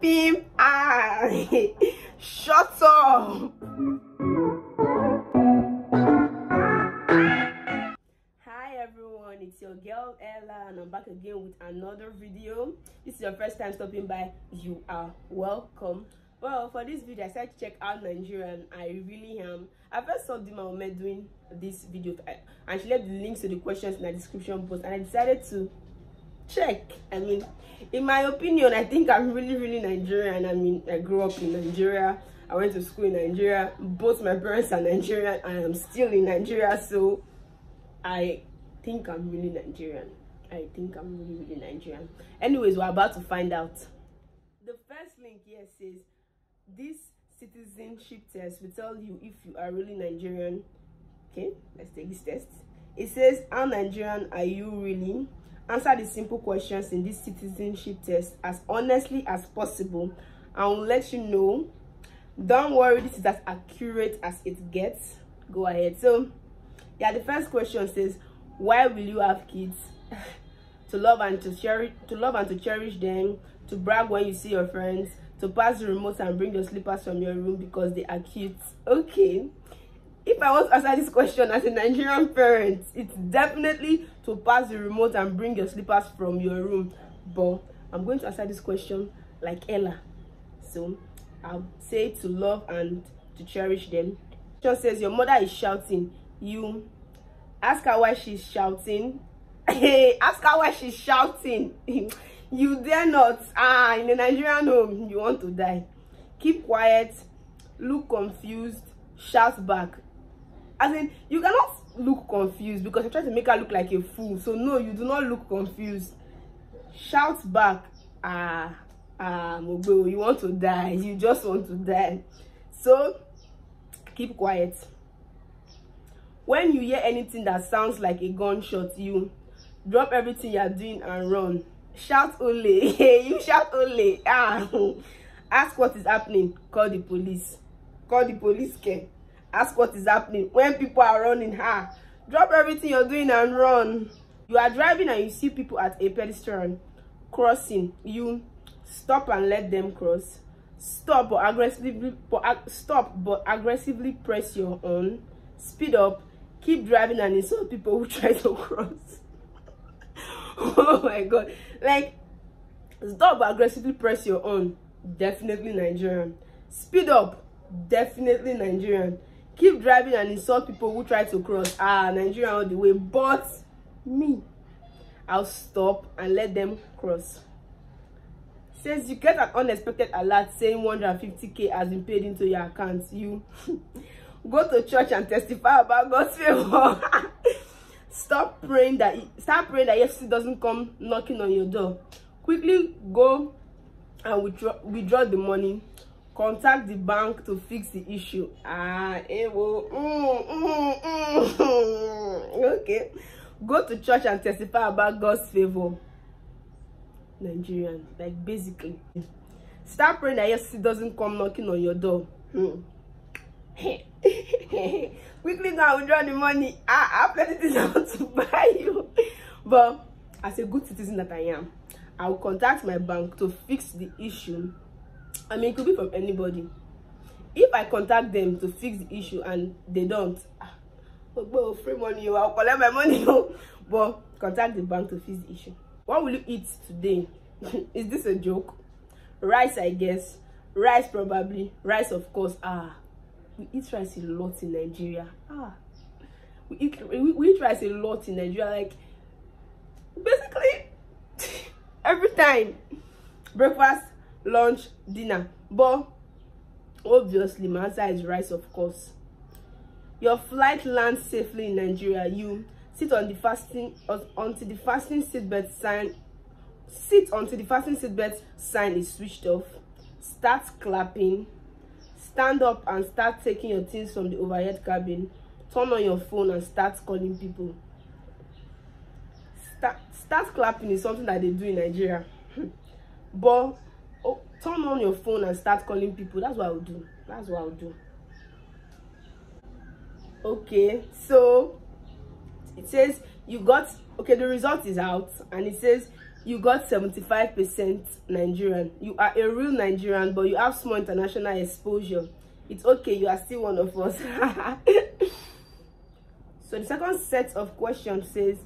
Pim, shut up. Hi everyone, it's your girl Ella and I'm back again with another video. This is your first time stopping by, you are welcome. Well, for this video I decided to check out Nigerian. I really am. I first saw Dima Ome doing this video and she left the links to the questions in the description box, and I decided to check. I mean, in my opinion, I think I'm really Nigerian. I mean, I grew up in Nigeria, I went to school in Nigeria, both my parents are Nigerian, I am still in Nigeria, so I think I'm really Nigerian. I think I'm really Nigerian. Anyways, we're about to find out. The first link here says this citizenship test will tell you if you are really Nigerian. Okay, let's take this test. It says, how Nigerian are you really? Answer the simple questions in this citizenship test as honestly as possible, and we'll let you know. Don't worry, this is as accurate as it gets. Go ahead. So yeah, the first question says, why will you have kids? To love and to cherish them, to brag when you see your friends, to pass the remote and bring your slippers from your room because they are cute. Okay, if I want to answer this question as a Nigerian parent, it's definitely to pass the remote and bring your slippers from your room. But I'm going to answer this question like Ella. So I'll say to love and to cherish them. The question says, your mother is shouting. You ask her why she's shouting. Hey, ask her why she's shouting. You dare not. In a Nigerian home, you want to die. Keep quiet, look confused, shout back. As in, you cannot look confused because you're trying to make her look like a fool. So no, you do not look confused. Shout back. Mobo, you want to die. You just want to die. So keep quiet. When you hear anything that sounds like a gunshot, you drop everything you're doing and run. Shout ole. You shout ole. Ask what is happening. Call the police. Call the police care. Ask what is happening. When people are running, drop everything you're doing and run. You are driving and you see people at a pedestrian crossing. You stop and let them cross. Stop but aggressively press your horn. Speed up. Keep driving and insult people who try to cross. Oh my god. Like, stop but aggressively press your horn. Definitely Nigerian. Speed up. Definitely Nigerian. Keep driving and insult people who try to cross. Nigerian all the way. But me, I'll stop and let them cross. Says you get an unexpected alert saying 150k has been paid into your account. You go to church and testify about God's favor. Start praying that EFCC doesn't come knocking on your door. Quickly go and withdraw the money. Contact the bank to fix the issue. Okay. Go to church and testify about God's favor. Nigerian, like basically. Start praying that EFCC doesn't come knocking on your door. Quickly go and withdraw the money. I have plenty things I want to buy you. But as a good citizen that I am, I will contact my bank to fix the issue. I mean, it could be from anybody. If I contact them to fix the issue and they don't, free money, I'll collect my money. But contact the bank to fix the issue. What will you eat today? Is this a joke? Rice, I guess. Rice, probably. Rice, of course. We eat rice a lot in Nigeria. We eat rice a lot in Nigeria. Like, basically, every time. Breakfast, lunch, dinner. But obviously my answer is rice, of course. Your flight lands safely in Nigeria. You sit on the fasten until the fasten seatbelt sign is switched off. Start clapping. Stand up and start taking your things from the overhead cabin. Turn on your phone and start calling people. Start clapping is something that they do in Nigeria. But turn on your phone and start calling people. That's what I would do. That's what I would do. Okay, so it says you got, okay, the result is out and it says You got 75% Nigerian. You are a real Nigerian, but you have small international exposure. It's okay, you are still one of us. So the second set of questions says,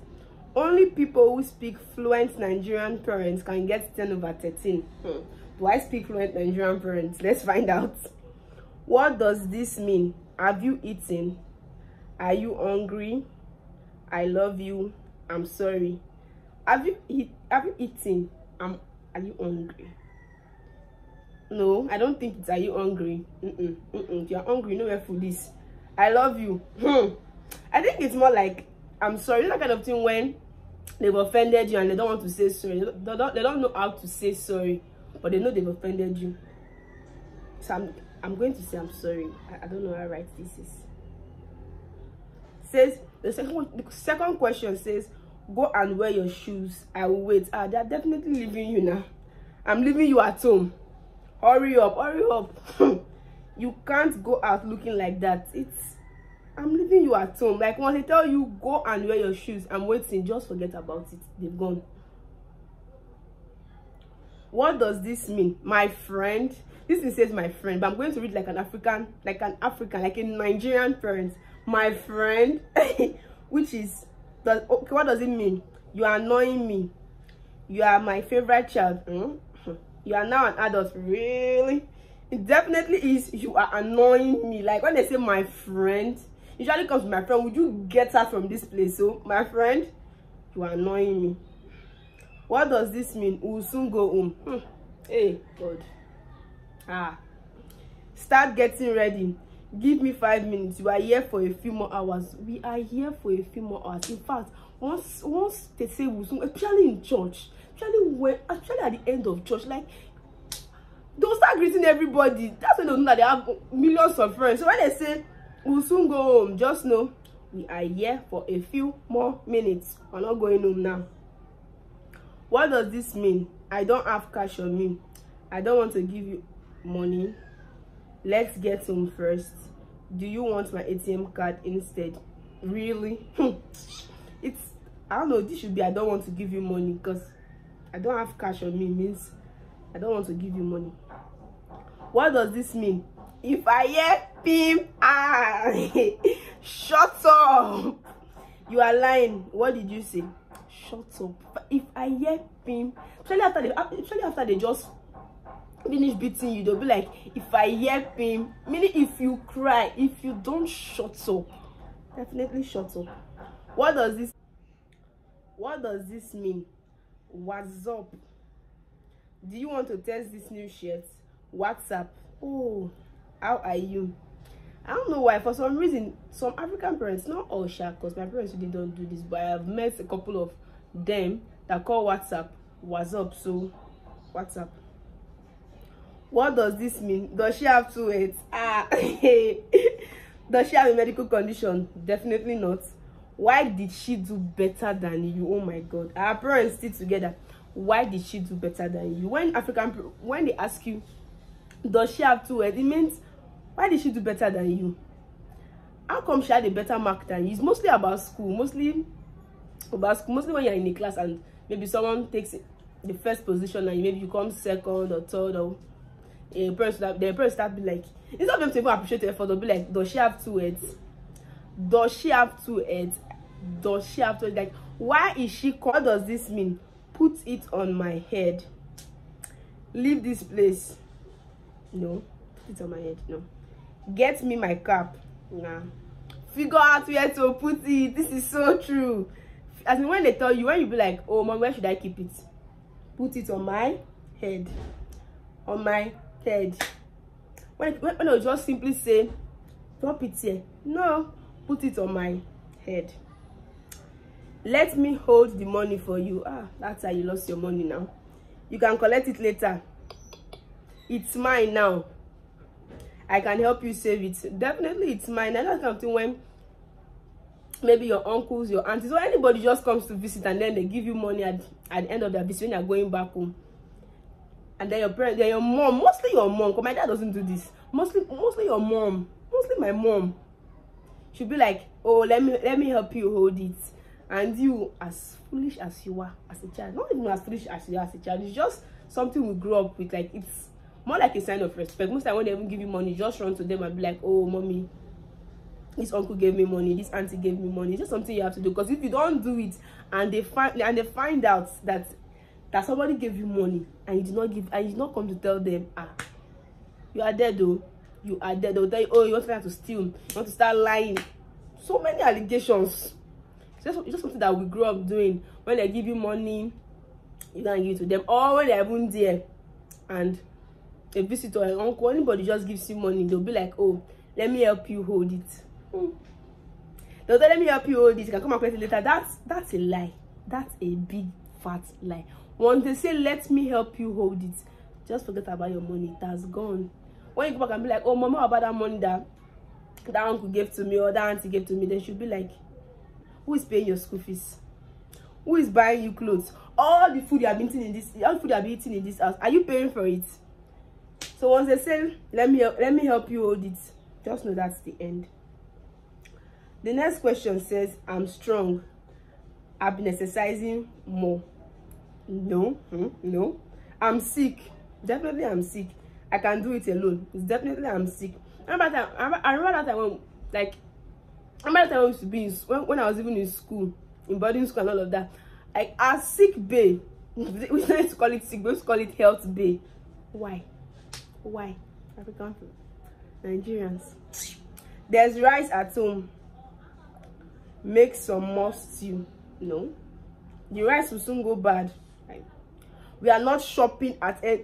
only people who speak fluent Nigerian parents can get 10/13. Do I speak fluent Nigerian parents? Let's find out. What does this mean? Have you eaten? Are you hungry? I love you. I'm sorry. Have you eaten? Are you hungry? No, I don't think it's are you hungry. If you're hungry, you know where food is. I love you. I think it's more like I'm sorry. That kind of thing when they've offended you and they don't want to say sorry. They don't know how to say sorry, but they know they've offended you. So I'm going to say I'm sorry. I don't know how right this is. Says the second question says, go and wear your shoes. I will wait. They're definitely leaving you now. I'm leaving you at home. Hurry up, hurry up. You can't go out looking like that. I'm leaving you at home. Like when they tell you go and wear your shoes, I'm waiting. Just forget about it. They've gone. What does this mean? My friend. This thing says my friend, but I'm going to read like an African, like a Nigerian parent. My friend, which is, okay, what does it mean? You are annoying me. You are my favorite child. You are now an adult. Really? It definitely is. You are annoying me. Like when they say my friend, usually comes to my friend. Would you get her from this place? So my friend, you are annoying me. What does this mean? We will soon go home. Hey God. Start getting ready. Give me 5 minutes. You are here for a few more hours. We are here for a few more hours. In fact, once they say we'll soon, especially in church, actually at the end of church, like they'll start greeting everybody. That's when they know that they have millions of friends. So when they say we'll soon go home, just know we are here for a few more minutes. We're not going home now. What does this mean? I don't have cash on me. I don't want to give you money. Let's get home first. Do you want my ATM card instead? Really? I don't know, this should be I don't want to give you money, because I don't have cash on me means I don't want to give you money. What does this mean? If I hear pim, shut up. You are lying. What did you say? Shut up. If I hear pim, actually after they just finish beating you, they'll be like, if I hear pim, meaning if you cry, if you don't shut up, definitely shut up. What does this mean? What's up? Do you want to test this new shirt? WhatsApp. Oh, how are you? I don't know why, for some reason some African parents, not all because my parents really don't do this, but I have met a couple of them that call WhatsApp what's up. So WhatsApp. What does this mean? Does she have 2 heads? Does she have a medical condition? Definitely not. Why did she do better than you? Oh my God. Our parents still together. Why did she do better than you? When they ask you, does she have 2 heads? It means, why did she do better than you? How come she had a better mark than you? It's mostly about school. Mostly when you're in a class and maybe someone takes the first position and maybe you come second or third, or the parents start be like, instead of them to even appreciate the effort, they'll be like, does she have 2 heads? Does she have 2 heads? Does she have 2 heads? Like, why is she? What does this mean? Put it on my head. Leave this place. No. Put it on my head. No. Get me my cap. Nah. Figure out where to put it. This is so true. As in when they tell you, when you be like, oh mom, where should I keep it? Put it on my head. On my head. When I just simply say, drop it here. No. Put it on my head. Let me hold the money for you. That's how you lost your money now. You can collect it later. It's mine now. I can help you save it. Definitely it's mine. And that's something when maybe your uncles, your aunties, or anybody just comes to visit and then they give you money at the end of their visit when you're going back home. And then your parents, then your mom, mostly your mom, because my dad doesn't do this. Mostly your mom, mostly my mom. She'll be like, oh, let me help you hold it. and you as foolish as you are as a child, not even as foolish as you are as a child, it's just something we grew up with. Like, it's more like a sign of respect. Most time when they even give you money, just run to them and be like, oh mommy, this uncle gave me money, this auntie gave me money. It's just something you have to do, because if you don't do it and they find out that somebody gave you money and you did not give, and you did not come to tell them, you are dead though, you are dead. They'll tell you, oh, you want to steal, you want to start lying. So many allegations. It's just something that we grew up doing. When they give you money, you can't give it to them, or when they're even there and a visitor, an uncle, anybody just gives you money, they'll be like, oh, let me help you hold it. They'll tell, let me help you hold it, you can come and collect it later. That's a lie. That's a big fat lie. Once they say let me help you hold it, just forget about your money. It has gone. When you go back and be like, oh mama, about that money that uncle gave to me or that auntie gave to me, then she'll be like, who is paying your school fees? Who is buying you clothes? All the food you have been eating in this house, are you paying for it? So once they say let me help you hold it, just know that's the end. The next question says, I'm strong, I've been exercising more. No. I'm sick, definitely I'm sick, I can do it alone. It's definitely I'm sick. I remember that time when I used to be when I was even in school, in boarding school and all of that. Like, our sick bay, we used to call it sick, we used to call it health bay. Why African Nigerians? There's rice at home, make some more stew. No, the rice will soon go bad. We are not shopping at any,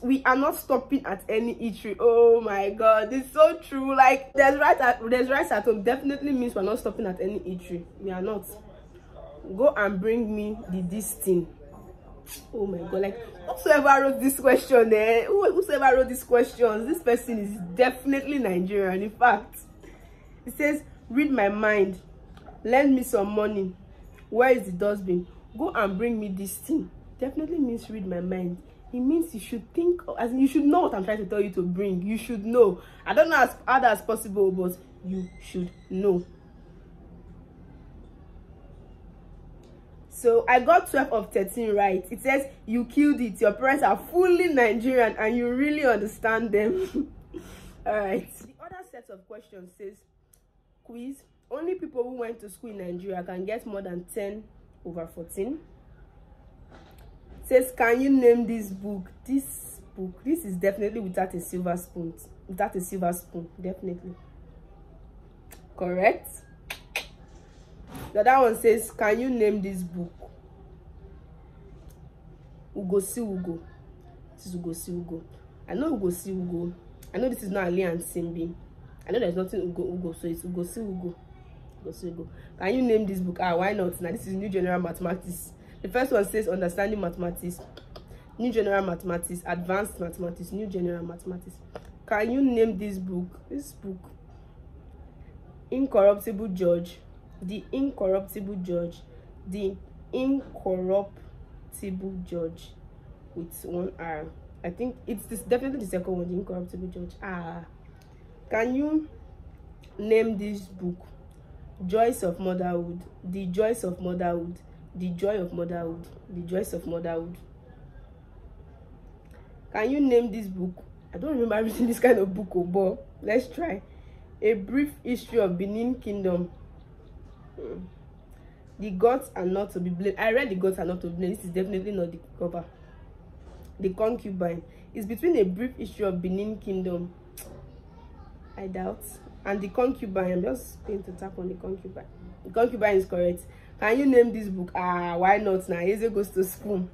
we are not stopping at any eatery. Oh my god, it's so true. Like, there's rice at home definitely means we're not stopping at any eatery. We are not. Go and bring me this thing. Oh my god, like, whosoever wrote this question, whosoever wrote these questions, this person is definitely Nigerian. In fact, it says, read my mind, lend me some money, where is the dustbin, go and bring me this thing. Definitely means read my mind. It means you should think, as in you should know what I'm trying to tell you to bring. You should know. I don't know as hard as possible, but you should know. So I got 12 of 13 right. It says you killed it. Your parents are fully Nigerian and you really understand them. All right. The other set of questions says, quiz, only people who went to school in Nigeria can get more than 10/14. Says, can you name this book? This is definitely without a silver spoon. Without a silver spoon, definitely. Correct. The other one says, can you name this book? Ugo Si Ugo. This is Ugo Si Ugo. I know Ugo Si Ugo. I know this is not Ali and Simbi. I know there's nothing Ugo, so it's Ugo Si Ugo. Ugo Si Ugo. Can you name this book? Why not? Now this is New General Mathematics. The first one says Understanding Mathematics, New General Mathematics, Advanced Mathematics, New General Mathematics. Can you name this book? This book, Incorruptible Judge, The Incorruptible Judge, The Incorruptible Judge, with one R. I think it's definitely the second one, The Incorruptible Judge. Can you name this book? Joys of Motherhood, The Joys of Motherhood, The Joy of Motherhood, The Joys of Motherhood. Can you name this book? I don't remember reading this kind of book, but let's try. A Brief History of Benin Kingdom. The Gods Are Not to Be Blamed. I read The Gods Are Not to Be Blamed. This is definitely not the cover. The Concubine. It's between A Brief History of Benin Kingdom, I doubt, and The Concubine. I'm just going to tap on The Concubine. The Concubine is correct. Can you name this book? Why not now? Eze Goes to School.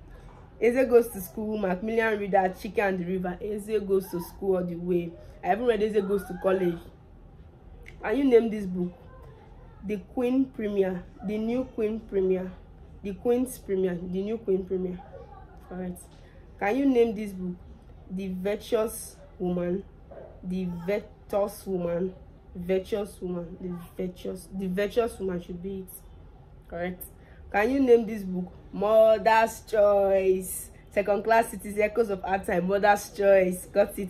Eze Goes to School, Macmillan Reader, Chike and the River. Eze Goes to School all the way. I haven't read Eze Goes to College. Can you name this book? The Queen Premier, The New Queen Premier, The Queen's Premier, The New Queen Premier. Alright. Can you name this book? The Virtuous Woman, The Virtuous Woman, Virtuous Woman, The Virtuous Woman should be it. Correct. Can you name this book? Mother's Choice. Second class cities, Echoes of Our Time, Mother's Choice. Got it.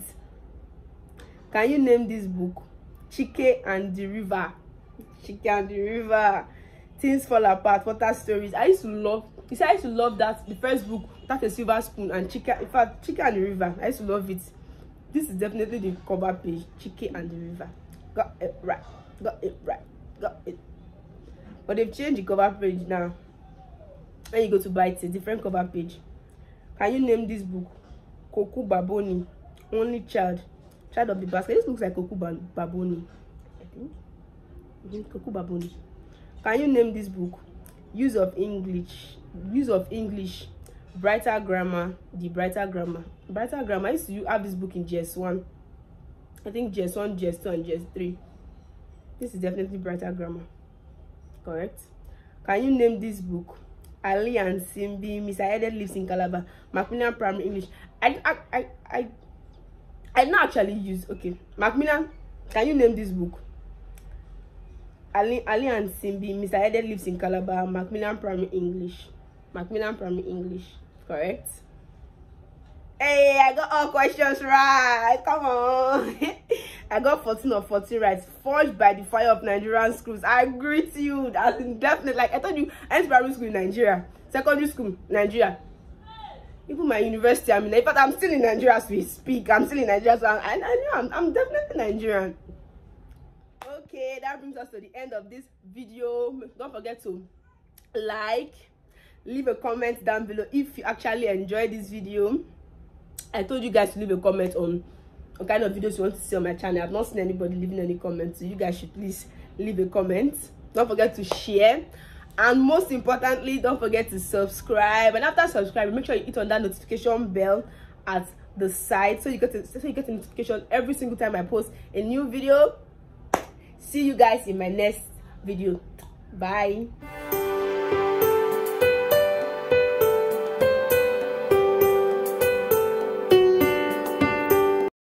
Can you name this book? Chike and the River. Chike and the River. Things Fall Apart, Water Stories. I used to love that, the first book, That a Silver Spoon, and Chike. In fact, Chike and the River. I used to love it. This is definitely the cover page. Chike and the River. Got it right. Got it right. Got it. But they've changed the cover page now. When you go to buy it, it's a different cover page. Can you name this book? Koku Baboni. Only Child of the Basket. This looks like Koku Baboni, I think. Koku Baboni. Can you name this book? Use of English. Brighter Grammar. The Brighter Grammar. Brighter Grammar. I used to have this book in GS1. I think GS1, GS2, and GS3. This is definitely Brighter Grammar. Correct. Can you name this book? Ali and Simbi. Mr. Eden Lives in Calabar. Macmillan Primary English. I not actually use. Okay, Macmillan. Can you name this book? Ali and Simbi. Mr. Eden Lives in Calabar. Macmillan Primary English. Macmillan Primary English. Correct. Hey, I got all questions right. Come on. I got 14 of 14 right. Forged by the fire of Nigerian schools. I greet you. That's definitely, like I told you, I went to primary school in Nigeria, secondary school Nigeria, even my university. I mean, in fact, I'm still in Nigeria as we speak. I'm still in Nigeria, so I'm definitely Nigerian. Okay, that brings us to the end of this video. Don't forget to like, leave a comment down below if you actually enjoyed this video. I told you guys to leave a comment on what kind of videos you want to see on my channel. I've not seen anybody leaving any comments, so you guys should please leave a comment. Don't forget to share, and most importantly, don't forget to subscribe. And after subscribing, make sure you hit on that notification bell at the side so you get a notification every single time I post a new video. See you guys in my next video. Bye.